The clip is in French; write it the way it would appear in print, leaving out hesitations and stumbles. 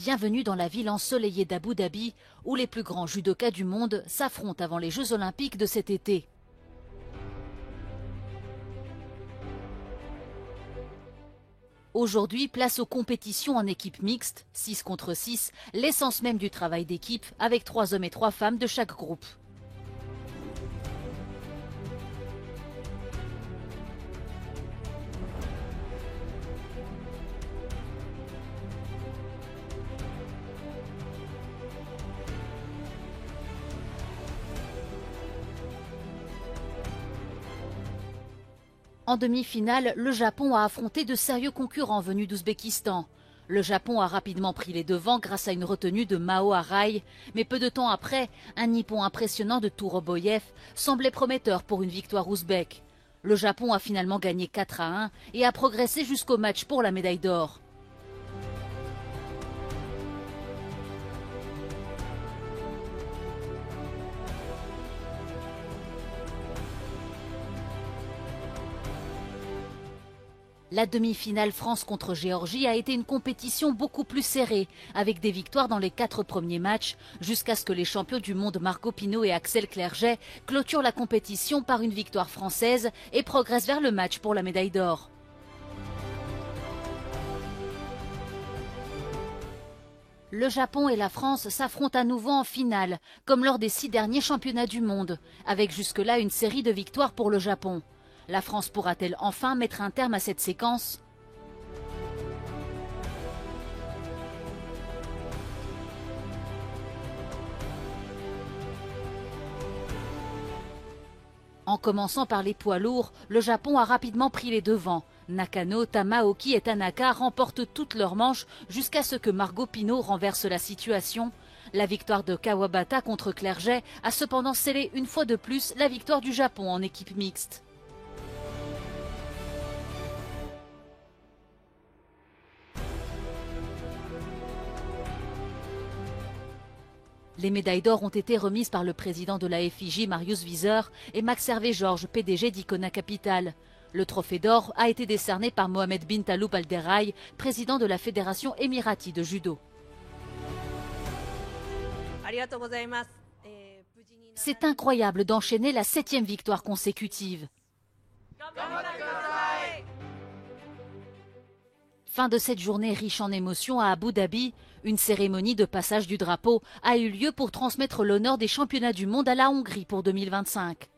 Bienvenue dans la ville ensoleillée d'Abu Dhabi, où les plus grands judokas du monde s'affrontent avant les Jeux Olympiques de cet été. Aujourd'hui, place aux compétitions en équipe mixte, 6 contre 6, l'essence même du travail d'équipe, avec 3 hommes et 3 femmes de chaque groupe. En demi-finale, le Japon a affronté de sérieux concurrents venus d'Ouzbékistan. Le Japon a rapidement pris les devants grâce à une retenue de Mao Arai, mais peu de temps après, un Nippon impressionnant de Touroboyev semblait prometteur pour une victoire ouzbèque. Le Japon a finalement gagné 4-1 et a progressé jusqu'au match pour la médaille d'or. La demi-finale France contre Géorgie a été une compétition beaucoup plus serrée, avec des victoires dans les 4 premiers matchs, jusqu'à ce que les champions du monde Margot Pino et Axel Clerget clôturent la compétition par une victoire française et progressent vers le match pour la médaille d'or. Le Japon et la France s'affrontent à nouveau en finale, comme lors des 6 derniers championnats du monde, avec jusque-là une série de victoires pour le Japon. La France pourra-t-elle enfin mettre un terme à cette séquence ? En commençant par les poids lourds, le Japon a rapidement pris les devants. Nakano, Tamaoki et Tanaka remportent toutes leurs manches jusqu'à ce que Margot Pino renverse la situation. La victoire de Kawabata contre Clerget a cependant scellé une fois de plus la victoire du Japon en équipe mixte. Les médailles d'or ont été remises par le président de la FIJ, Marius Wieser, et Max Hervé Georges, PDG d'Icona Capital. Le trophée d'or a été décerné par Mohamed bin Taloub Al-Deraï, président de la Fédération émirati de judo. C'est incroyable d'enchaîner la 7e victoire consécutive. Fin de cette journée riche en émotions à Abu Dhabi, une cérémonie de passage du drapeau a eu lieu pour transmettre l'honneur des championnats du monde à la Hongrie pour 2025.